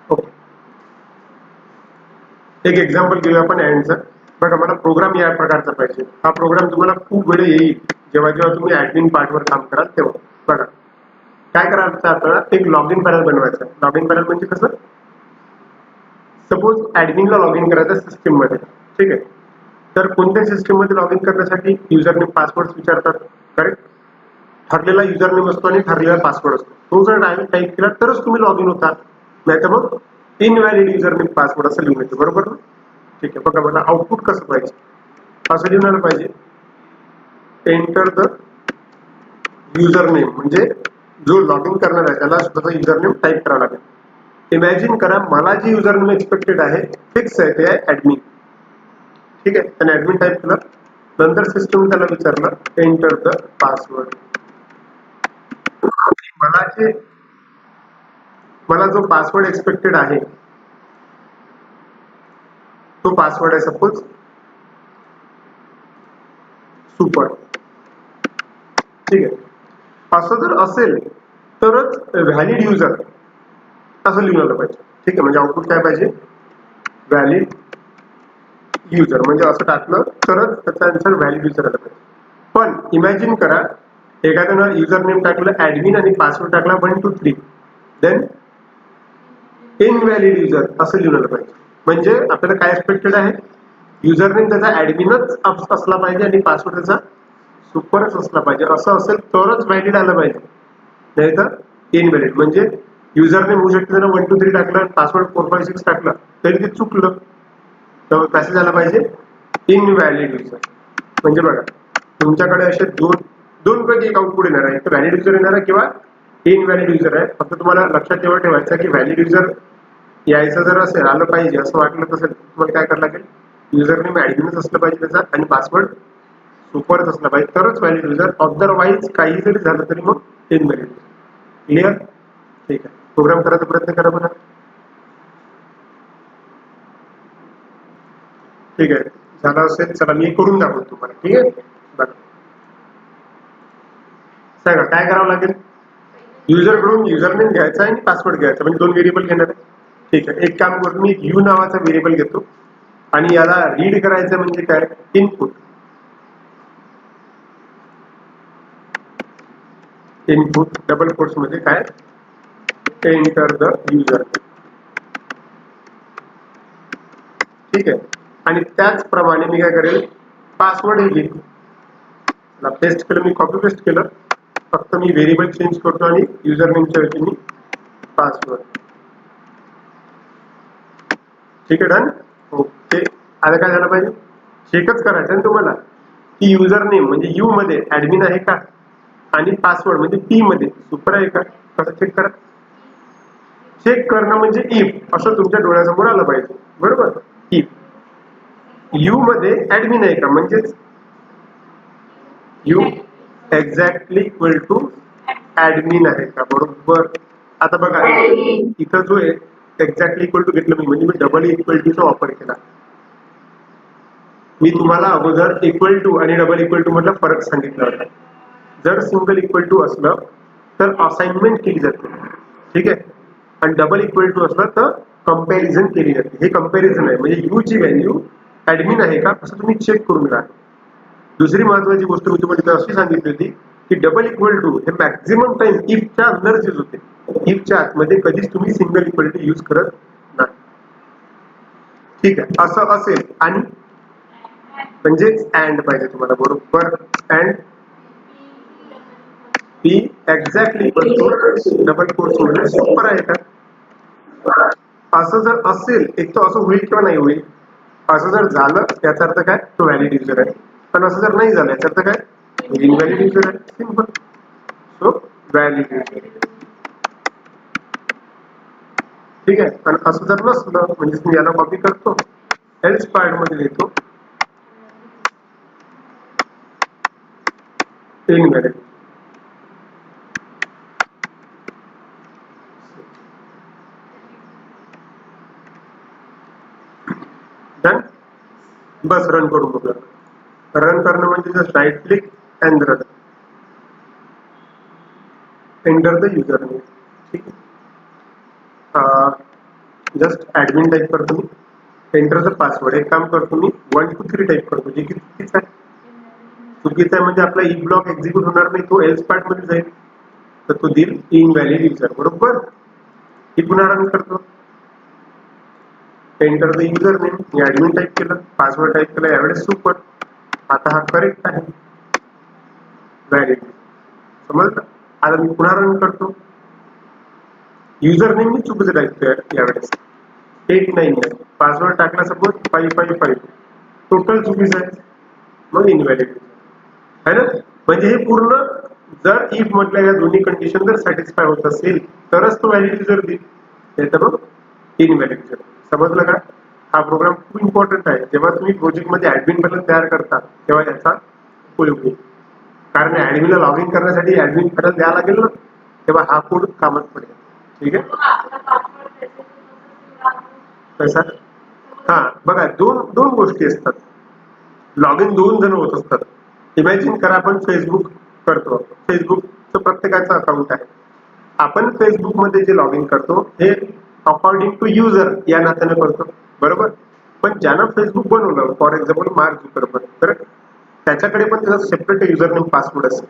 Okay, एक example घेऊया आपण ऍडचं. बघा, मला प्रोग्राम या प्रकारचा पाहिजे. हा प्रोग्राम तुम्हाला खूप वेळ येईल जेव्हा जेव्हा तुम्ही ऍडमिन पार्टवर काम कराल तेव्हा. बघा, काय करायचं, आपल्याला एक लॉग इन पॅनल बनवायचं. लॉग इन पॅनल म्हणजे कसं, सपोज ऍडमिनला लॉग इन करायचं सिस्टीम मध्ये, ठीक आहे. तर कोणत्या सिस्टीम मध्ये लॉग इन करण्यासाठी युजर नेम पासवर्ड विचारतात, करेक्ट. ठरलेला युजर नेम असतो आणि ठरलेला पासवर्ड असतो. तो जर डायरेक्ट टाईप केला तरच तुम्ही लॉग इन होता, नाही तर मग इनव्हॅलिड युजर नेम पासवर्ड असं लिहून येतो, बरोबर ना. ठीक आहे, बघा मला आउटपुट कसं पाहिजे, असं लिहिणार पाहिजे. एंटर द युजर नेम, म्हणजे जो लॉग इन करणार आहे त्याला स्वतःचा युजर नेम टाईप करावा लागेल. इमॅजिन करा, मला जे युजर नेम एक्सपेक्टेड आहे फिक्स आहे, ते आहे ऍडमिन. ठीक आहे, त्याने ऍडमिन टाईप केलं. नंतर सिस्टम त्याला विचारलं एंटर द पासवर्ड. मला जो पासवर्ड एक्सपेक्टेड आहे तो पासवर्ड आहे सपोज सुपर. ठीक आहे, असं जर असेल तरच व्हॅलिड युजर असं लिहून आलं पाहिजे. ठीक आहे, म्हणजे आउटपुट काय पाहिजे, व्हॅलिड युजर, म्हणजे असं टाकलं तरच त्याचा आन्सर व्हॅलिड युजर आलं पाहिजे. पण इमॅजिन करा, एखाद्यानं युजर नेम टाकलं ऍडमिन आणि पासवर्ड टाकला 1 2 3, देन इनव्हॅलिड युजर असं लिहून आलं पाहिजे. म्हणजे आपल्याला काय एक्सपेक्टेड आहे, युजर नेम त्याचा ऍडमिनच असला पाहिजे आणि पासवर्ड त्याचा सुपरच असला पाहिजे. असं असेल तरच व्हॅलिड आलं पाहिजे, नाही तर इनव्हॅलिड. म्हणजे युजर नेम होऊ शकते त्यानं 1 2 3 टाकलं, पासवर्ड 4 5 6 टाकलं तरी ते चुकलं, तर मेसेज आला पाहिजे इनव्हॅलिड युजर. म्हणजे बघा, तुमच्याकडे असे दोन पैकी एक आउटपुट येणार आहे, तर व्हॅलिड युजर येणार आहे किंवा इनव्हॅलिड युजर आहे. फक्त तुम्हाला लक्षात तेव्हा ठेवायचं की व्हॅलिड युजर यायचं जर असेल, आलं पाहिजे असं वाटलं तसं तुम्हाला काय करायला लागेल, युजर नेम ऍडमिनच असलं पाहिजे त्याचा आणि पासवर्ड सुपरच असला पाहिजे, तरच व्हॅलिड युजर. अदरवाईज काही जरी झालं तरी मग इनव्हॅलिड. क्लिअर. ठीक आहे, प्रोग्राम करायचा प्रयत्न करा बघा. ठीक आहे, झालं असेल, चला मी करून दाखवतो तुम्हाला. ठीक आहे, बघा सांगा काय करावं लागेल. युजर कडून युजर नेम घ्यायचा आणि पासवर्ड घ्यायचा, म्हणजे 2 व्हेरिएबल घेणार आहे. ठीक आहे, एक काम करतो, मी यू नावाचा व्हेरिएबल घेतो आणि याला रीड करायचं म्हणजे काय, इनपुट. इनपुट डबल कोट्स मध्ये काय, एंटर द युजर. ठीक आहे, आणि त्याचप्रमाणे मी काय करेल, पासवर्ड हे घेतो. पेस्ट केलं, मी कॉपी पेस्ट केलं, फक्त मी व्हेरिएबल चेंज करतो आणि युजर नेमच्या ऐवजी मी पासवर्ड. ठीक आहे, डन. ओके, आता काय झालं पाहिजे, चेकच करायचं आहे तुम्हाला की युजर नेम म्हणजे यू मध्ये ऍडमिन आहे का आणि पासवर्ड म्हणजे पी मध्ये सुपर आहे का. कसं चेक करा, चेक करणं म्हणजे इफ असं तुमच्या डोळ्यासमोर आलं पाहिजे, बरोबर. इफ यू मध्ये ऍडमिन आहे का, म्हणजेच u exactly equal to admin आहे का, बरोबर. आता बघा, इथं जो आहे एक्झॅक्टली इक्वल टू घेतलं मी, म्हणजे मी डबल इक्वल टूचा वापर केला. मी तुम्हाला अगोदर इक्वल टू आणि डबल इक्वल टू मधला फरक सांगितला होता. जर सिंगल इक्वल टू असलं तर असाइनमेंट केली जाते, ठीक आहे, आणि डबल इक्वल टू असलं तर कंपॅरिझन केली जाते. हे कंपॅरिझन आहे, म्हणजे यू ची व्हॅल्यू ऍडमिन आहे का असं तुम्ही चेक करून घ्या. दुसरी महत्वाची गोष्ट मी तुम्हाला अशी सांगितली होती की डबल इक्वल टू हे मॅक्झिमम टाइम इफच्या अंदर यूज होते, इफच्या आतमध्ये कधीच तुम्ही सिंगल इक्वल टू यूज करत नाही. ठीक आहे, असं असेल आणि म्हणजे अँड पाहिजे तुम्हाला, बरोबर. And p exactly equal to double quotes मध्ये सुपर आहे का. असं जर असेल, एक तर असं होईल किंवा नाही होईल. असं जर झालं याचा अर्थ काय, तो व्हॅलिड युजर आहे. पण असं जर नाही झालं याचा अर्थ काय, इनव्हॅलिड युजर आहे. सिंपल. So valid user. ठीक आहे, आणि असं जर नसलं म्हणजे मी याला कॉपी करतो, एल्स पार्ट मध्ये लिहितो इनव्हॅलिड. डन. बस रन करून बघूया. रन करणं म्हणजे just right click and run. Enter the user name. ठीक आहे, जस्ट ऍडमिन टाईप करतो मी, एंटर द पासवर्ड. एक काम करतो मी 1 2 3 टाईप करतो, जे की चुकीचं आहे. चुकीचं आहे म्हणजे आपला ई ब्लॉक एक्झिक्यूट होणार नाही, तो एल्स पार्ट मध्ये जाईल, तर तो देईल इनव्हॅलिड युजर. बरोबर. ही पुन्हा रन करतो. Enter the user name, me admin type केलं, पासवर्ड टाईप केला, यावेळेस सुपर. आता हा करेक्ट आहे, व्हॅलिड. समजलं. आता मी पुन्हा रन करतो. युजर नेम मी चुकीचं टाईप केलं यावेळेस, 899. पासवर्ड टाकला सपोज 555, टोटल चुकीचं आहे, मग इनव्हॅलिड आहे ना. म्हणजे हे पूर्ण जर इफ म्हटलं या दोन्ही कंडिशन जर सॅटिस्फाय होत असेल तरच तो व्हॅलिड युजर देईल, नाही तर मग इनव्हॅलिड युजर. समजलं का. हा प्रोग्राम खूप इम्पॉर्टंट आहे. जेव्हा तुम्ही प्रोजेक्ट मध्ये ऍडमिन पॅनल तयार करता तेव्हा याचा उपयोग होईल. कारण ऍडमिनला लॉग इन करण्यासाठी ऍडमिन पॅनल द्यावा लागेल ना, तेव्हा हा कोड कामात पडेल. ठीक आहे. कसा. हा बघा, दोन दोन गोष्टी असतात. लॉग इन 2 जण होत असतात. इमॅजिन करा आपण फेसबुक करतो, फेसबुकचं प्रत्येकाचं अकाउंट आहे. आपण फेसबुक मध्ये जे लॉग इन करतो हे अकॉर्डिंग टू युजर या नात्याने करतो, बरोबर. पण ज्यानं फेसबुक बनवलं, फॉर एक्झाम्पल मार्क झुकरबर्ग, तर त्याच्याकडे पण त्याचा सेपरेट युजर नेम पासवर्ड असेल.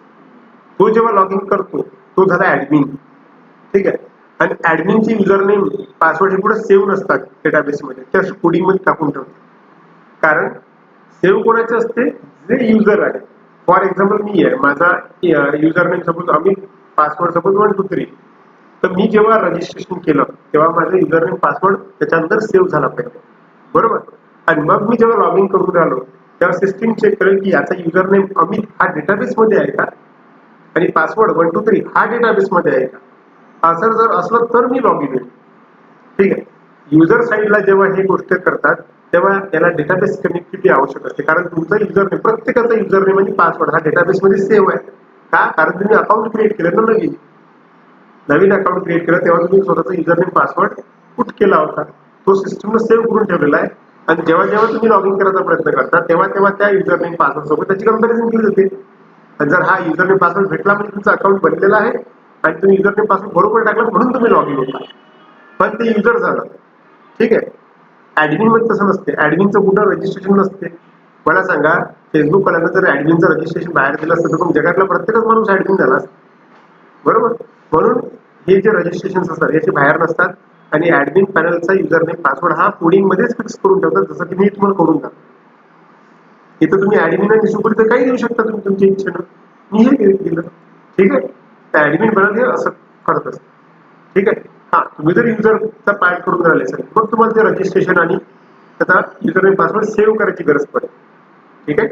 तो जेव्हा लॉग इन करतो तो झाला ऍडमिन. ठीक आहे. आणि ऍडमिनची युजर नेम पासवर्ड हे पुढे सेव्ह नसतात डेटाबेसमध्ये, त्या कोडिंग मध्ये टाकून ठेवतात. कारण सेव्ह कोणाचे असते, जे युजर आहे. फॉर एक्झाम्पल मी आहे, माझा user name suppose Amit, password suppose 1 2 3. तर मी जेव्हा रजिस्ट्रेशन केलं तेव्हा माझं युजर नेम पासवर्ड त्याच्यानंतर सेव्ह झाला पाहिजे, बरोबर. आणि मग मी जेव्हा लॉग इन करून राहिलो तेव्हा सिस्टीम चेक करेल की याचा युजर नेम अमित हा डेटाबेस मध्ये आहे का, आणि पासवर्ड 1 2 3 हा डेटाबेस मध्ये आहे का. असं जर असलं तर मी लॉग इन होईल. ठीक आहे. युजर साईडला जेव्हा ही गोष्ट करतात तेव्हा त्याला डेटाबेस कनेक्टिव्हिटी आवश्यक असते. कारण तुमचा युजर नेम, प्रत्येकाचा युजर नेम आणि पासवर्ड हा डेटाबेस मध्ये सेव्ह आहे का, कारण तुम्ही अकाउंट क्रिएट केलं ना, नवीन अकाउंट क्रिएट केलं तेव्हा तुम्ही स्वतःचा युजर नेम पासवर्ड पुट केला होता, तो सिस्टमने सेव्ह करून ठेवलेला आहे. आणि जेव्हा जेव्हा तुम्ही लॉग इन करायचा प्रयत्न करता तेव्हा तेव्हा त्या युजर नेम पासवर्ड सोबत त्याची कंपॅरिझन केली जाते. आणि जर हा युजर नेम पासवर्ड भेटला म्हणजे तुमचं अकाउंट बनलेला आहे आणि तुम्ही युजर नेम पासवर्ड बरोबर टाकला म्हणून तुम्ही लॉग इन होता, पण ते युजर झालं. ठीक आहे. ऍडमिन मध्ये तसं नसते, ऍडमिनचं कुठं रजिस्ट्रेशन नसते. मला सांगा, फेसबुक वाल्यांना जर ऍडमिनचं रजिस्ट्रेशन बाहेर दिलं असतं तर मग जगातला प्रत्येकच माणूस ऍडमिन झाला असता, बरोबर. म्हणून हे जे रजिस्ट्रेशन असतात याचे बाहेर नसतात. आणि ऍडमिन पॅनलचा युजर नेम पासवर्ड हा कोडिंग मध्येच फिक्स करून ठेवतात, जसं की मी तुम्हाला करून टाकतो. इथं तुम्ही ऍडमिन आणि सुपरचं काही देऊ शकता तुम्ही तुमच्या इच्छेनं, मी हे केलं. ठीक आहे. तर ऍडमिन पॅनल हे असं करत असतं. ठीक आहे. हा, तुम्ही जर युजरचा पार्ट करून राहिले असेल मग तुम्हाला ते रजिस्ट्रेशन आणि त्याचा युजर नेम पासवर्ड सेव्ह करायची गरज पडेल. ठीक आहे.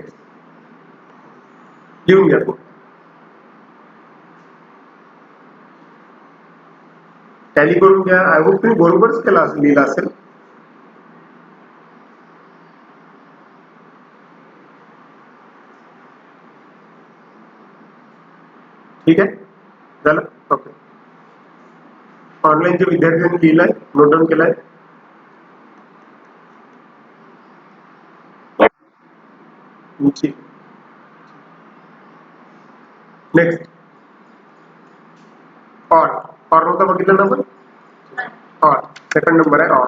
लिहून घ्या. टॅली करून घ्या. आय होप तुम्ही बरोबरच केला लिहिला असेल. ठीक आहे. झालं. ओके. ऑनलाईनच्या विद्यार्थ्यांनी लिहिलाय, नोट डाऊन केलाय. Next, or. ऑर नव्हता बघितलं ना आपण. ऑर सेकंड नंबर आहे, ऑर.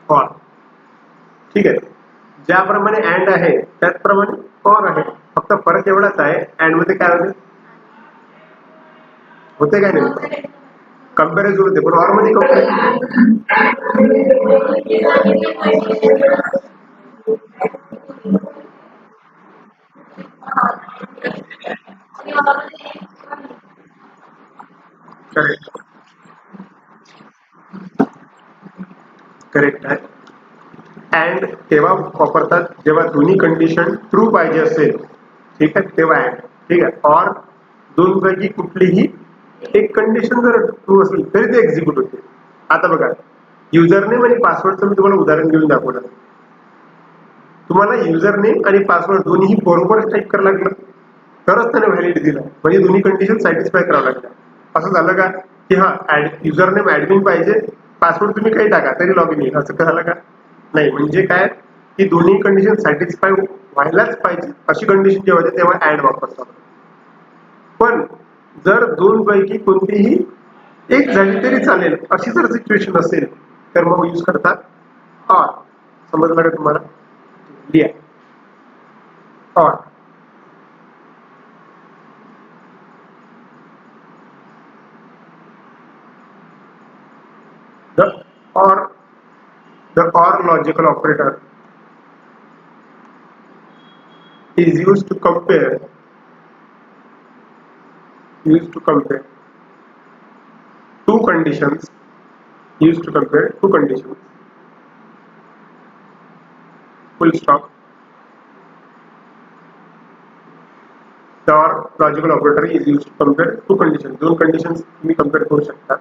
ऑर. ठीक आहे. ज्याप्रमाणे अँड आहे त्याचप्रमाणे ऑर आहे, फक्त फरक एवढाच आहे, अँड मध्ये काय होते, होते काय नाही, कंपॅरिझन होते, पण ऑर मध्ये करेक्ट. करेक्ट आहे. अँड तेव्हा वापरतात जेव्हा दोन्ही कंडिशन ट्रू पाहिजे असेल. ठीक आहे, तेव्हा अँड. ठीक आहे. ऑर दोन पैकी कुठलीही एक कंडिशन जर ट्रू असेल तरी ते एक्झिक्यूट होते. आता बघा, युजर नेम आणि पासवर्डचं मी तुम्हाला उदाहरण देऊन दाखवलं. तुम्हाला युजर नेम आणि पासवर्ड दोन्ही बरोबर टाईप करायला लागलं तरच त्याने व्हॅलिड दिला, म्हणजे दोन्ही कंडिशन सॅटिस्फाय करावं लागलं. असं झालं का की हा युजर नेम ऍडमिन पाहिजे, पासवर्ड तुम्ही काही टाका तरी लॉग इन येईल, असं झालं का नाही. म्हणजे काय की दोन्ही कंडिशन सॅटिस्फाय व्हायलाच पाहिजे अशी कंडिशन जेव्हा येते तेव्हा अँड वापरतात. पण जर दोन पैकी कोणतीही एक झाली तरी चालेल अशी जर सिच्युएशन असेल तर मग यूज करतात ऑर. समजलं का तुम्हाला? लिहा or. The or logical operator is used to compare two conditions full stop. The or logical operator is used to compare two conditions. दोन conditions तुम्ही compare करू शकता.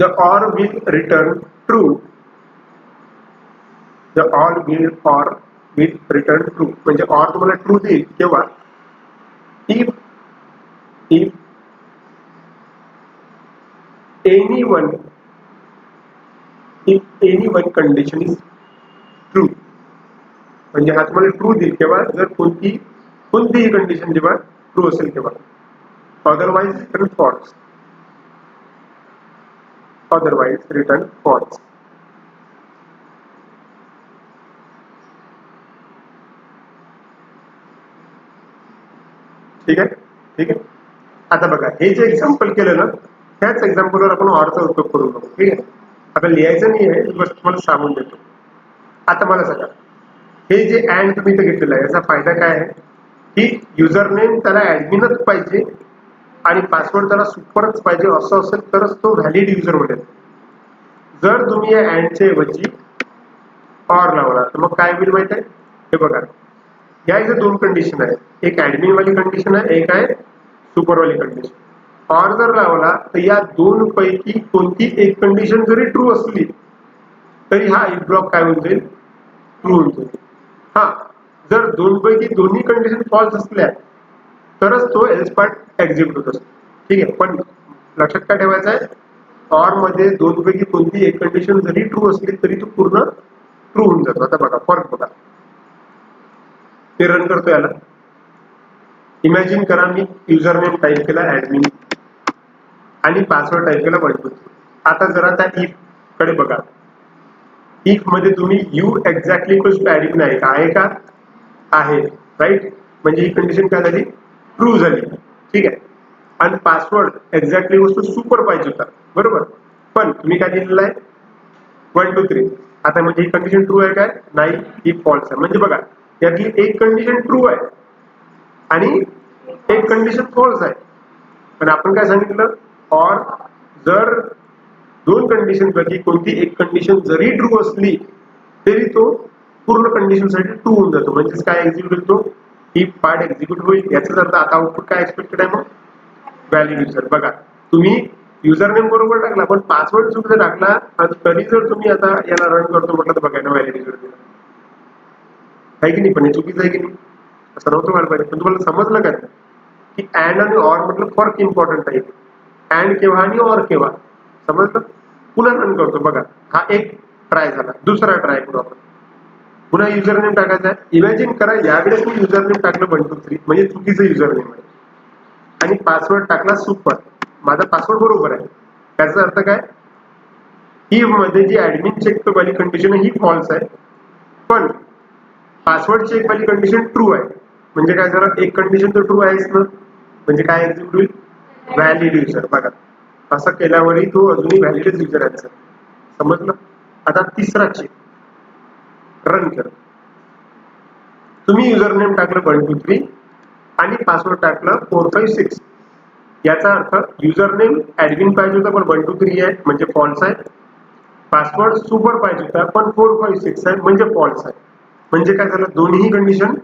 The or will return true. The or will return true. म्हणजे or तुम्हाला true देईल केव्हा? If any one condition is true. म्हणजे हा तुम्हाला ट्रू देईल केव्हा? जर कोणतीही कंडिशन जेव्हा ट्रू असेल तेव्हा. otherwise return false. ठीक आहे. आता बघा हे जे एक्झाम्पल केलं ना त्याच एक्झाम्पलवर आपण ऑरचा उपयोग करून बघू. ठीक आहे. आता लिहायचं नाही आहे, बस तुम्हाला सांगून देतो. आता मला सांगा हे जे अँड तुम्ही इथे घेतलेलं आहे याचा फायदा काय आहे की युजर नेम त्याला ऍडमिनच पाहिजे आणि पासवर्ड त्याला सुपरच पाहिजे असं असेल तरच तो व्हॅलिड युजर बनेल. जर तुम्ही या अँडच्या ऐवजी ऑर लावला तर मग काय होईल माहिती आहे? हे बघा या इथे दोन कंडिशन आहेत, एक ऍडमिन वाली कंडिशन आहे, एक आहे सुपर वाली कंडिशन. ऑर जर लावला तर या दोन पैकी कोणती एक कंडिशन जरी ट्रू असली तरी हा इफ ब्लॉक काय होऊन जाईल? ट्रू होऊन जाईल. हा जर दोन पैकी दोन्ही कंडिशन फॉल्स असल्या तरच तो एल्स पार्ट एक्झिक्यूट होत असतो. ठीक आहे. पण लक्षात काय ठेवायचं आहे? ऑर मध्ये दोन पैकी कोणती एक कंडिशन जरी ट्रू असली तरी तो पूर्ण ट्रू होऊन जातो. आता बघा फरक बघा. ते रन करतो याला. इमॅजिन करा मी युजर नेम टाईप केला ऍडमिन आणि पासवर्ड टाईप केला 123. आता जरा त्या इफ कडे बघा. इफ मध्ये तुम्ही u exactly equals to admin आहे का? आहे. राईट. म्हणजे ही कंडिशन काय झाली? ट्रू झाली. ठीक आहे. आणि password exactly equals to super पाहिजे होता. बरोबर. पण तुम्ही काय दिलेलं आहे? 123. आता म्हणजे ही कंडिशन ट्रू आहे काय? नाही, ही फॉल्स आहे. म्हणजे बघा यातली एक कंडिशन ट्रू आहे आणि एक कंडिशन फॉल्स आहे. पण आपण काय सांगितलं? ऑर जर दोन कंडिशन पैकी कोणती एक कंडिशन जरी ट्रू असली तरी तो पूर्ण कंडिशन साठी ट्रू होऊन जातो. म्हणजेच काय एक्झिक्यूट होतो? ही पार्ट एक्झिक्यूट होईल. याचाच अर्थ आता आउटपुट काय एक्सपेक्टेड आहे? मग व्हॅलिड युजर. बघा तुम्ही युजर नेम बरोबर टाकला पण पासवर्ड चुकीचा टाकला आणि तरी जर तुम्ही आता याला रन करतो म्हटलं तर बघा ना व्हॅलिड युजर दिला आहे की नाही? पण हे चुकीचं आहे की नाही? असं नव्हतं व्हायला पाहिजे. पण तुम्हाला समजलं काय की अँड आणि ऑर म्हटलं फरक इम्पॉर्टंट आहे. अँड केव्हा आणि ऑर केव्हा? समजलं? पुन्हा रन करतो बघा. हा एक ट्राय झाला. दुसरा ट्राय करू आपण. पुन्हा युजर नेम टाकायचा आहे. इमॅजिन करा यावेळेस मी युजर नेम टाकलं 123 म्हणजे चुकीचं युजर नेम आहे आणि पासवर्ड टाकला सुपर. माझा पासवर्ड बरोबर आहे. त्याचा अर्थ काय? ही मध्ये जी ऍडमिन चेक वाली कंडिशन आहे ही फॉल्स आहे पण पासवर्ड चेक वाली कंडिशन ट्रू आहे. म्हणजे काय झालं? एक कंडिशन तर ट्रू आहेच ना. म्हणजे काय एक्झिक्यूट होईल? Valid user. बघा असं केल्यावरही तो अजूनही व्हॅलिडच युजर आहे. समजलं? आता तिसरा चेक रन कर. तुम्ही युजर नेम टाकलं 123 आणि पासवर्ड टाकलं 456. याचा अर्थ युजर नेम ऍडमिन पाहिजे होता पण 123 आहे म्हणजे फॉल्स आहे. पासवर्ड सुपर पाहिजे होता पण 456 आहे म्हणजे फॉल्स आहे. म्हणजे काय झालं? दोन्ही कंडिशन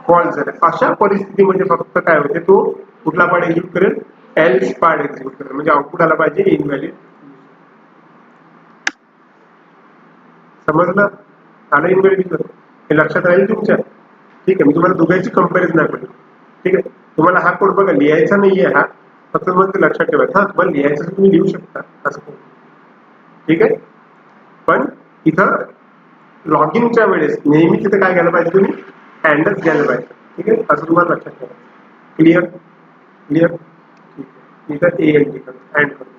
फॉल्स झाल्या. अशा परिस्थितीमध्ये फक्त काय होते? तो कुठला पार्ट एक्झिक्यूट करेल? एल्स पार्ट एक्झिक्यूट करेल. म्हणजे आउटपुट आला पाहिजे इनव्हॅलिड. समजलं? आलं इनव्हॅलिड युजर? हे लक्षात राहील तुमच्या? ठीक आहे. मी तुम्हाला दोघांची कंपॅरिझन दाखवली. ठीक आहे. तुम्हाला हा कोड बघा लिहायचा नाहीये हा, फक्त मग ते लक्षात ठेवायचं. हा तुम्हाला लिहायचं तुम्ही लिहू शकता असं. ठीक आहे. पण इथं लॉगिंगच्या वेळेस नेहमी तिथे काय घ्यायला पाहिजे तुम्ही अँडच घ्यायला पाहिजे. ठीक आहे, असं तुम्हाला लक्षात ठेवा. Clear clear. ठीक आहे, इथं ए एन टी करतो अँड करतो.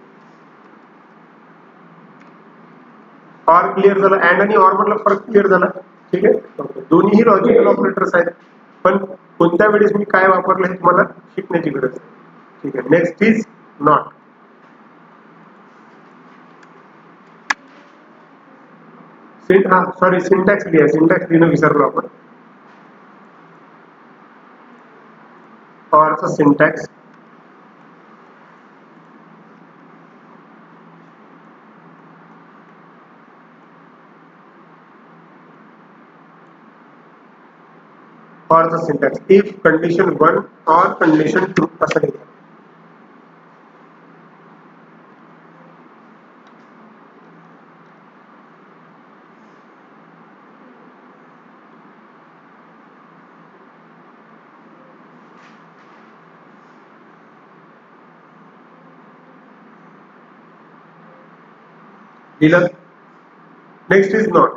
ऑर क्लिअर झालं. अँड आणि ऑर मधला फरक क्लिअर झाला. ठीक आहे, दोन्हीही लॉजिकल ऑपरेटर्स आहेत, पण कोणत्या वेळेस मी काय वापरलं हे तुम्हाला शिकण्याची गरज आहे. ठीक आहे, नेक्स्ट इज नॉट. हा सॉरी, सिंटॅक्स लिहा. सिंटॅक्स लिहिणं विसरलो आपण. ऑरचा सिंटॅक्स ऑरचा सिंटॅक्स इफ कंडिशन 1 और कंडिशन 2 असं लिहा. लिहिलं. Next is not.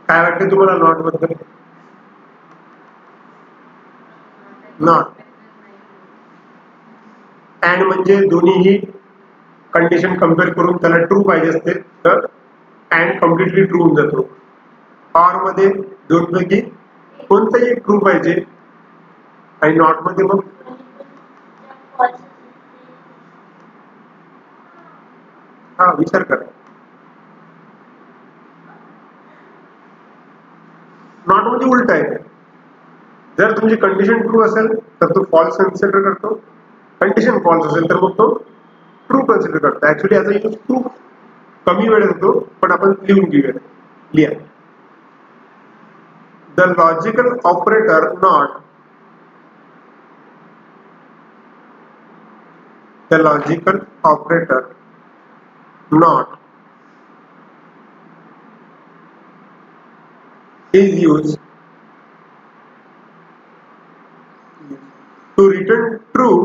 काय वाटतं तुम्हाला नॉट बद्दल? नॉट अँड म्हणजे दोन्हीही कंडिशन कम्पेअर करून त्याला ट्रू पाहिजे असते तर अँड कम्प्लिटली ट्रू होऊन जातो. ऑर मध्ये दोनपैकी कोणतंही ट्रू पाहिजे आणि नॉट मध्ये मग हा विचार करा. नॉट मध्ये उलट आहे. जर तुमची कंडिशन ट्रू असेल तर तो फॉल्स कन्सिडर करतो, कंडिशन फॉल्स असेल तर मग तो ट्रू कन्सिडर करतो. ऍक्च्युली याचा यूज खूप कमी वेळेत होतो, पण आपण लिहून घेऊया. लिहा. The logical operator not, the logical operator not is used to return true,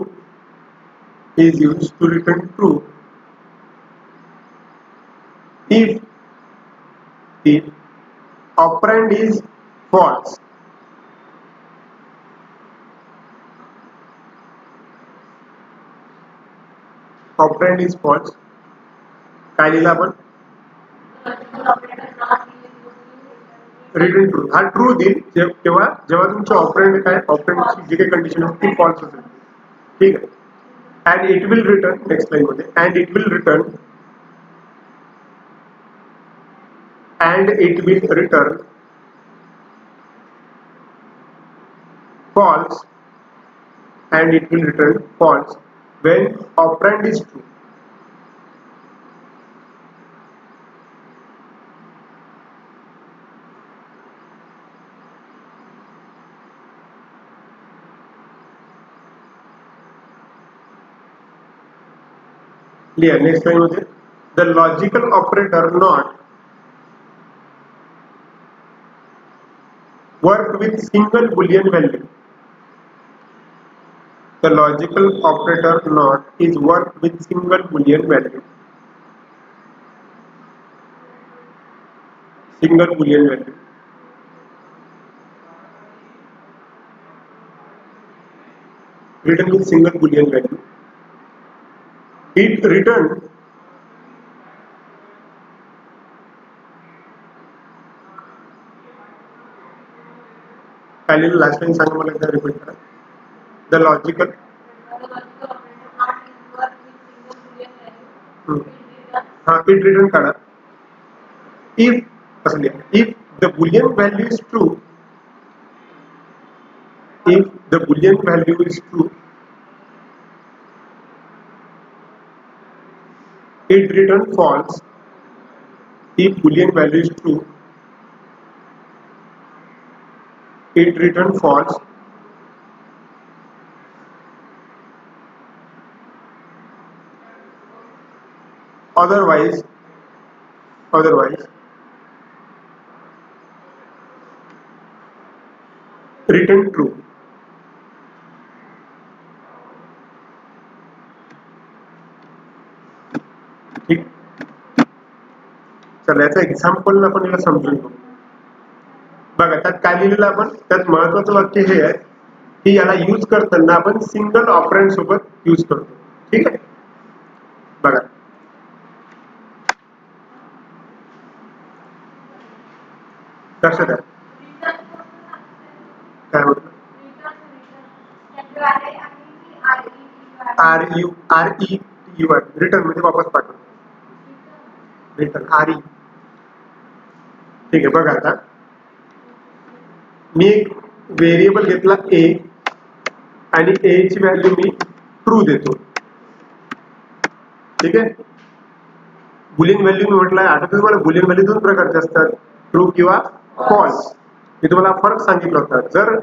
is used to return true if operand is false. Operand is false. काय लिहिलं आपण? Return true. हा ट्रू देईल तेव्हा जेव्हा तुमचे ऑपरेंड काय ऑपरेंडची जी काही कंडिशन असते ती फॉल्स असेल. ठीक आहे. And it will return, next line मध्ये and it will return, and it will return false, and it will return false when operand is true. Clear? Next line मध्ये the logical operator not work with single boolean value. The logical operator not is work with single boolean value. Single boolean value. Written with single boolean value. It returned पहले last line सांगा मला एकदा repeat करा. The logical हा it return काढा. If असं लिहा, if the Boolean value is true, if the boolean value is true, it return false. If boolean value is true, it return false. Otherwise return true. ठीक, चला याचा example आपण याला समजून घेऊ. बघा त्यात काय लिहिलेलं आपण, त्यात महत्वाचं वाक्य हे आहे की याला यूज करताना आपण सिंगल ऑपरंड सोबत यूज करतो. ठीक आहे, बघा लक्षात आहे काय होतं, RETUR रिटर्न म्हणजे वापस पाठवतो, रिटर्न RE. ठीक आहे, बघा आता मी एक व्हेरिएबल घेतला A आणि A ची व्हॅल्यू मी ट्रू देतो. ठीक आहे, बुलियन व्हॅल्यू मी म्हटलं आता तुम्हाला बुलियन व्हॅल्यू दोन प्रकारचे असतात, ट्रू किंवा फॉल्स. मी तुम्हाला फरक सांगितला होता. जर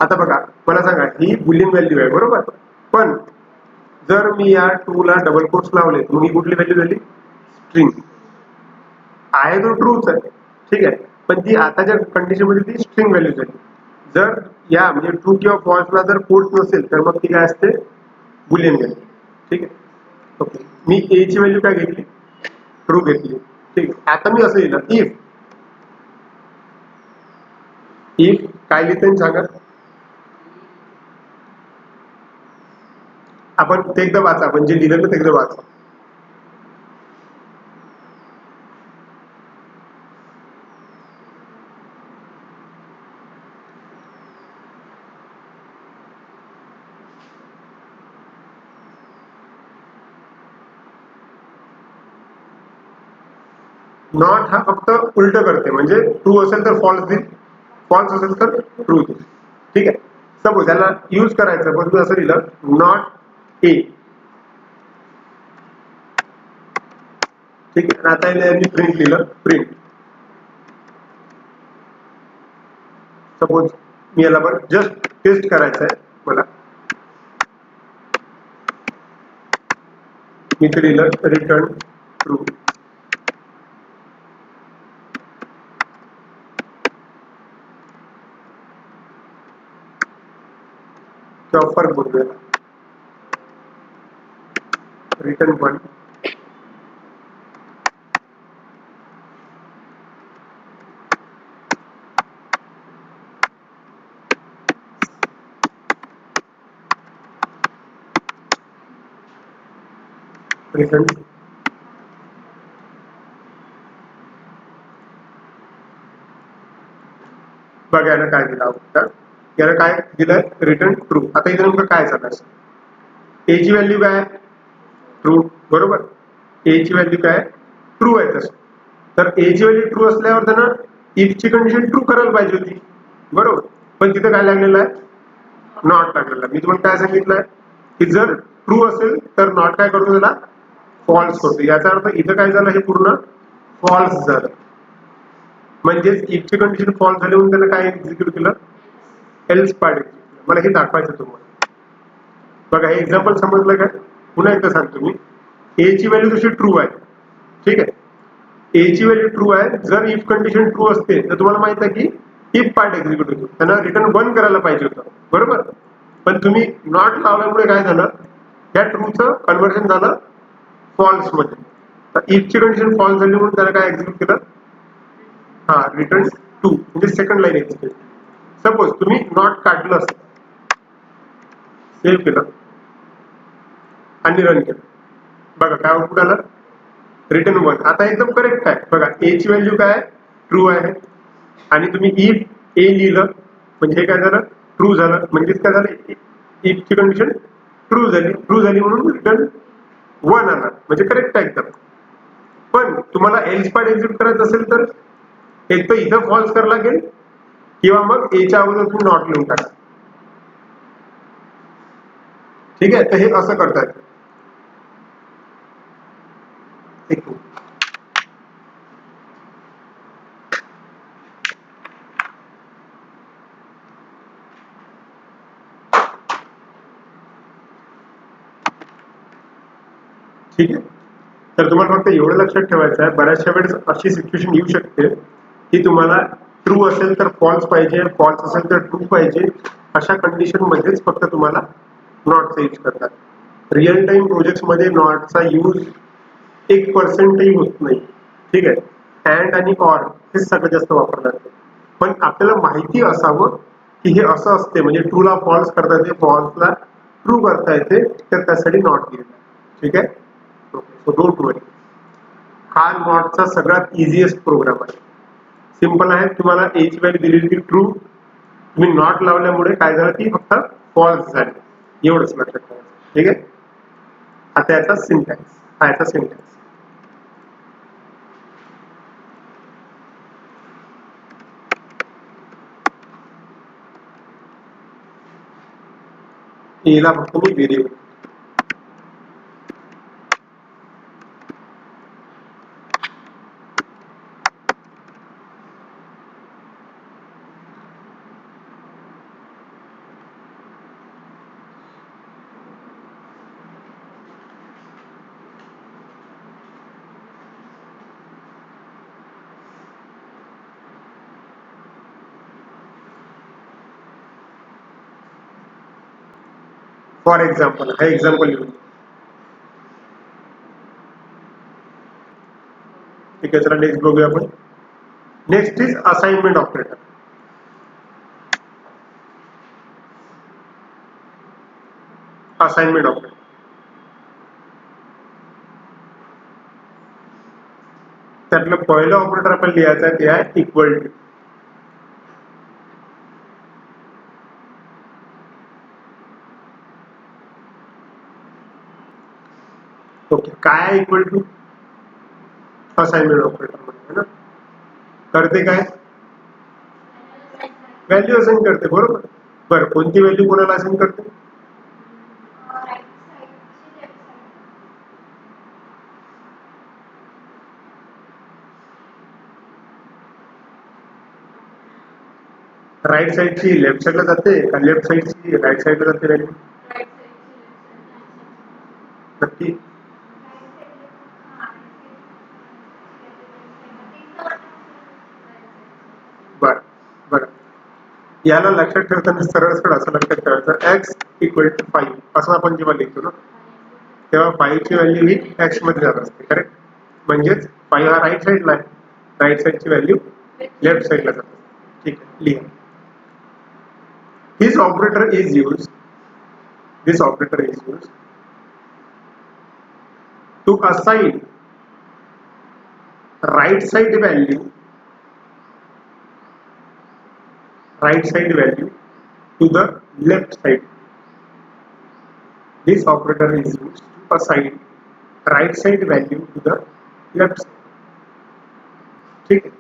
आता बघा मला सांगा ही बुलियन व्हॅल्यू आहे बरोबर, पण जर मी या ट्रू ला डबल कोट्स लावले मग ही कुठली व्हॅल्यू झाली, स्ट्रिंग आहे, तो ट्रूच आहे. ठीक आहे, पण ती आताच्या कंडिशन मध्ये ती स्ट्रिंग व्हॅल्यू झाली. जर या म्हणजे ट्रू किंवा फॉल्सला जर कोट्स नसेल तर मग ती काय असते, बुलियन व्हॅल्यू. ठीक आहे, ओके. मी ए ची व्हॅल्यू काय घेतली, ट्रू घेतली. ठीक आहे, आता मी असं लिहिलं इफ, इफ काय लिहितं सांगा, आपण ते एकदा वाचा, आपण जे लिहिलं ते एकदा वाचा. नॉट हा फक्त उलट करते, म्हणजे ट्रू असेल तर फॉल्स देईल, फॉल्स असेल तर ट्रू देईल. ठीक आहे, सपोज याला यूज करायचं पण तुम्ही असं लिहिलं नॉट ए. ठीक आहे, आता मी प्रिंट लिहिलं, प्रिंट. सपोज मी याला पण जस्ट टेस्ट करायचं आहे मला, मी ते लिहिलं रिटर्न ट्रू. किंवा फरक बघूया, रिटर्न 1. रिटर्न बघा याला काय दिलं होतं, याला काय दिलं, रिटर्न ट्रू. आता इथे नेमकं काय झालं, ए ची व्हॅल्यू काय, ट्रू बरोबर, ए ची व्हॅल्यू काय, ट्रू आहे. तसं तर ए ची व्हॅल्यू ट्रू असल्यावर त्यानं इफ ची कंडिशन ट्रू करायला पाहिजे होती बरोबर, पण तिथं काय लागलेलं आहे, नॉट लागलेला. मी तुम्हाला काय सांगितलंय की जर ट्रू असेल तर नॉट काय करतो, त्याला फॉल्स करतो. याचा अर्थ इथं काय झालं, हे पूर्ण फॉल्स झालं, म्हणजेच इफ ची कंडिशन फॉल्स झाली म्हणून त्याला काय एक्झिक्यूट केलं, एल्स पार्ट एक्झिक्यूट. मला हे दाखवायचं तुम्हाला. बघा हे एक्झाम्पल समजलं काय, पुन्हा एकदा सांगतो मी. ए ची व्हॅल्यू तशी ट्रू आहे, ठीक आहे, ए ची व्हॅल्यू ट्रू आहे. जर इफ कंडिशन ट्रू असते तर तुम्हाला माहित आहे की इफ पार्ट एक्झिक्यूट होतो, त्यांना रिटर्न 1 करायला पाहिजे होतं बरोबर, पण तुम्ही नॉट लावल्यामुळे काय झालं, या ट्रूचं कन्व्हर्जन झालं फॉल्स मध्ये. तर इफ ची कंडिशन फॉल्स झाली म्हणून त्याला काय एक्झिक्यूट केलं, हा रिटर्न 2 म्हणजे सेकंड लाईन एक्झिक्यूट. सपोज तुम्ही नॉट काढलं असतं, सेव्ह केलं आणि रन केलं, बघा काय आउटपुट आलं, रिटर्न 1. आता एकदम करेक्ट आहे. बघा ए ची व्हॅल्यू काय, ट्रू आहे, आणि तुम्ही इफ ए लिहिलं म्हणजे हे काय झालं, ट्रू झालं. म्हणजेच काय झालं, इफ ची कंडिशन ट्रू झाली, ट्रू झाली म्हणून रिटर्न 1 आला, म्हणजे करेक्ट आहे एकदम. पण तुम्हाला एल्स पार्ट एक्झिक्यूट करायचं असेल तर एक तर इथं फॉल्स करावं लागेल किंवा मग एच्या अगोदर तुम्ही नॉट लिहून टाका. ठीक आहे, तर हे असं करता येतं. ठीक आहे, तर तुम्हाला फक्त एवढं लक्षात ठेवायचं आहे, बऱ्याचशा वेळेस अशी सिच्युएशन येऊ शकते की तुम्हाला ट्रू असेल तर फॉल्स पाहिजे, फॉल्स असेल तर ट्रू पाहिजे, अशा कंडिशन मध्येच फक्त तुम्हाला नॉटचा यूज करतात. रिअल टाइम प्रोजेक्ट्स मध्ये नॉटचा यूज 1% होत नाही. ठीक आहे, अँड आणि ऑर हे सगळं जास्त वापरतात. पण आपल्याला माहिती असावं की हे असं असते, म्हणजे ट्रूला फॉल्स करता येते, फॉल्सला ट्रू करता येते, तर त्यासाठी नॉट लिहितात. ठीक आहे, सो डोंट वरी. हा नॉटचा सगळ्यात इझिएस्ट प्रोग्राम आहे. सिंपल आहे, तुम्हाला ए ची व्हॅल्यू दिलेली ती ट्रू, तुम्ही नॉट लावल्यामुळे काय झालं की फक्त फॉल्स झाली, एवढंच लक्षात ठेवायचं. ठीक आहे, आता याचा सिंटॅक्स, हा याचा सिंटॅक्स. एला फक्त मी व्हेरिएबल, फॉर एक्झाम्पल, हा एक्झाम्पल लिहून. ठीक आहे, चला नेक्स्ट बघूया आपण. Next is assignment operator. Assignment operator, त्यातलं पहिलं ऑपरेटर आपण लिहायचं आहे ते आहे इक्वल टू. ओके, काय आहे इक्वल टू? असाइनमेंट ऑपरेटर म्हणजे ना करते काय, व्हॅल्यू असाइन करते, बरोबर. बरं, कोणती व्हॅल्यू कोणाला असाइन करते? राईट साईडची लेफ्ट साईडला जाते का लेफ्ट साईडची राईट साईडला जाते व्हॅल्यू? नक्की? बर बर, याला लक्षात ठेवताना सरळ सरळ असं लक्षात ठेवायचं, एक्स इक्वल टू 5 असं आपण जेव्हा लिहितो ना, तेव्हा 5 ची व्हॅल्यू ही एक्स मध्ये जात असते. करेक्ट, म्हणजेच 5 हा राईट साईडला आहे, राईट साईडची व्हॅल्यू लेफ्ट साईडला जाते. ठीक आहे, लिहा. This operator is used. This operator is used to assign right side value to the left side. This operator is used to assign right side value to the left side. ठीक है,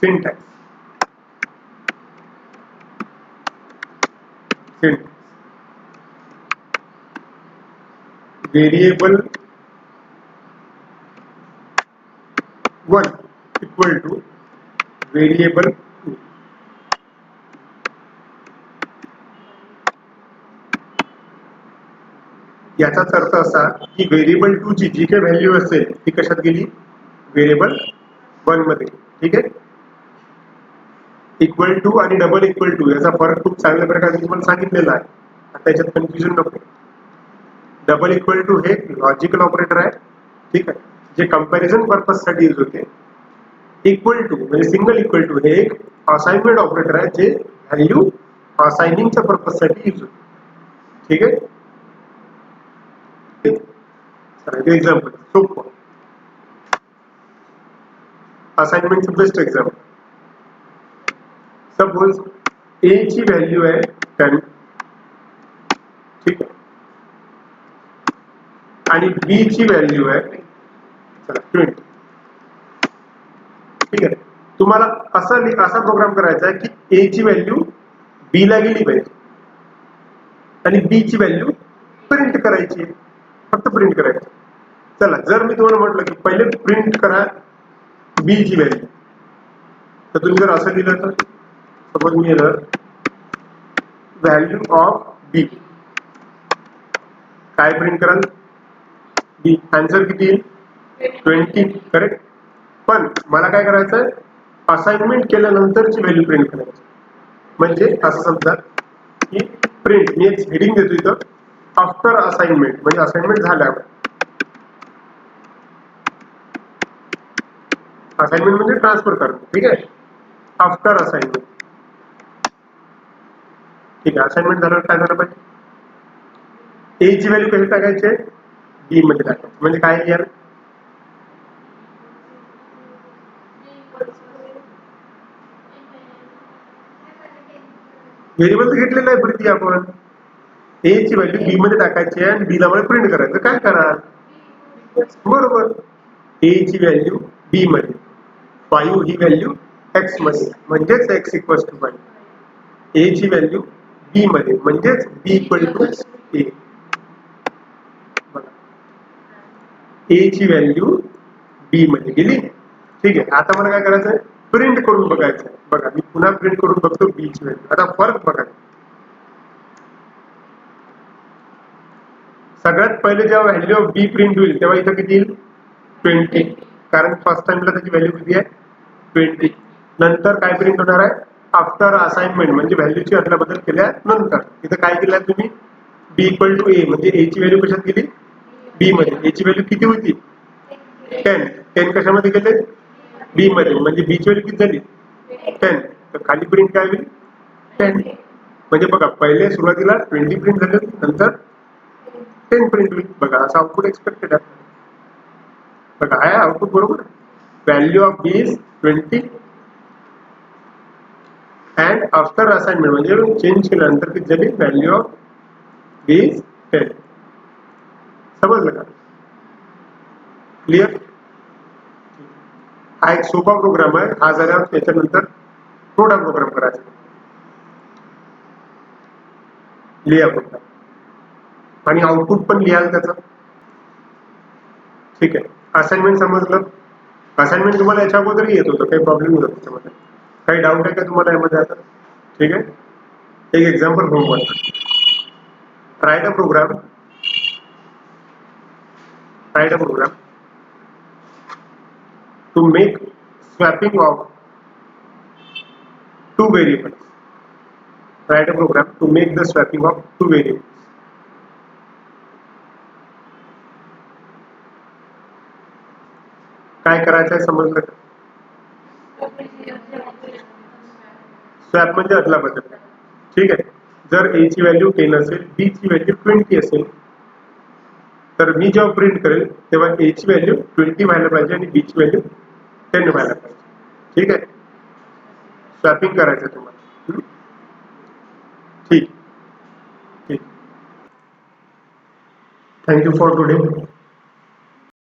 syntax. Variable 1 equal to variable 2. याचाच अर्थ असा की variable 2 ची जी काही value असेल ती कशात गेली? व्हेरिएबल 1 मध्ये. ठीक आहे, इक्वल टू आणि डबल इक्वल टू याचा फरक खूप चांगल्या प्रकारे तुम्हाला सांगितलेला आहे, आता याच्यात कन्फ्युजन नको. डबल इक्वल टू हे लॉजिकल ऑपरेटर आहे. ठीक आहे, जे कंपॅरिझन पर्पज साठी यूज होते. इक्वल टू म्हणजे सिंगल इक्वल टू हे एक असाइनमेंट ऑपरेटर आहे, जे व्हॅल्यू असाइनिंगच्या पर्पज साठी यूज होते. ठीक आहे, एक्झाम्पल सोपं, असाइनमेंटचं बेस्ट एक्झाम्पल. सपोज ए ची व्हॅल्यू आहे 10. ठीक आहे, आणि बी ची व्हॅल्यू आहे चला प्रिंट. ठीक आहे. तुम्हाला असा प्रोग्राम करायचा आहे की ए ची व्हॅल्यू बी ला गेली पाहिजे आणि बी ची व्हॅल्यू प्रिंट करायची आहे, फक्त प्रिंट करायची. चला जर मी तुम्हाला म्हटलं की पहिले प्रिंट करा बी ची व्हॅल्यू, तर तुम्ही जर असं लिहिलं तर सपोज मी लिहिलं व्हॅल्यू ऑफ बी, काय प्रिंट कराल? बी. आन्सर किती येईल? 20. करेक्ट. पण मला काय करायचं आहे, असाइनमेंट केल्यानंतरची व्हॅल्यू प्रिंट करायची. म्हणजे असं समजा की प्रिंट, मी एक हेडिंग देतो इथं, आफ्टर असाइनमेंट, म्हणजे असाइनमेंट झाल्यावर. असाइनमेंट म्हणजे ट्रान्सफर करणं. ठीक आहे. After assignment. ठीक आहे. असाइनमेंट झाल्यावर काय झालं पाहिजे? ए ची व्हॅल्यू कशी टाकायची? बी मध्ये टाकायची. म्हणजे काय यार, व्हेरिएबल घेतलेलं आहे प्रीती आपण. ए ची व्हॅल्यू बी मध्ये टाकायची आणि बी ला मला प्रिंट करायचं. काय करा? बरोबर. ए ची व्हॅल्यू बी मध्ये, 5 ही व्हॅल्यू एक्स मध्ये, म्हणजेच एक्स इक्वल टू 5. ए ची व्हॅल्यू बी मध्ये, म्हणजेच बी इक्वल टू ए. ए ची व्हॅल्यू बी मध्ये गेली. ठीक आहे. आता मला काय करायचं आहे, प्रिंट करून बघायचं. बघा मी पुन्हा प्रिंट करून बघतो बी ची व्हॅल्यू. आता फरक बघा. सगळ्यात पहिले जेव्हा व्हॅल्यू ऑफ बी प्रिंट होईल तेव्हा इथं किती येईल? 20. कारण फर्स्ट टाइमला त्याची व्हॅल्यू किती आहे? 20. नंतर काय प्रिंट होणार आहे? आफ्टर असाइनमेंट, म्हणजे व्हॅल्यूची अदलाबदल केल्यानंतर. इथं काय केलं तुम्ही? बी इक्वल टू ए, म्हणजे ए ची व्हॅल्यू कशात गेली? बी मध्ये. ए ची व्हॅल्यू किती होती? 10. 10 कशामध्ये गेले? बी मध्ये. म्हणजे बी ची व्हॅल्यू किती झाली? 10. तर खाली प्रिंट काय होईल? 10. म्हणजे बघा पहिले सुरुवातीला 20 प्रिंट झाले, नंतर 10 प्रिंट होईल. बघा असं आउटपुट एक्सपेक्टेड आहे. बघा आहे आउटपुट बरोबर. Value of b is 20 and after assignment, म्हणजे चेंज केल्यानंतर किती झाली? Value of b is 10. समजलं का? क्लिअर? हा एक सोपा प्रोग्राम आहे. हा जरा त्याच्यानंतर थोडा प्रोग्राम करायचा. लिहा प्रोग्राम आणि आउटपुट पण लिहाल त्याचं. ठीक आहे. असाइनमेंट समजलं? असाइनमेंट तुम्हाला याच्या अगोदरही येत होतं, काही प्रॉब्लेम होता त्याच्यामध्ये? काही डाऊट आहे का तुम्हाला यामध्ये आता? ठीक आहे. एक example homework. Write a program. Write a program to make swapping of two variables. Write a program to make the swapping of two variables. काय करायचं आहे समजलं का? स्वॅप म्हणजे अदला बदल. ठीक आहे. जर ए ची व्हॅल्यू 10 असेल, बी ची व्हॅल्यू 20 असेल, तर मी जेव्हा प्रिंट करेल तेव्हा ए ची व्हॅल्यू 20 व्हायला पाहिजे आणि बी ची व्हॅल्यू 10 व्हायला पाहिजे. ठीक आहे. स्वॅपिंग करायचं तुम्हाला. ठीक. ठीक. Thank you for today.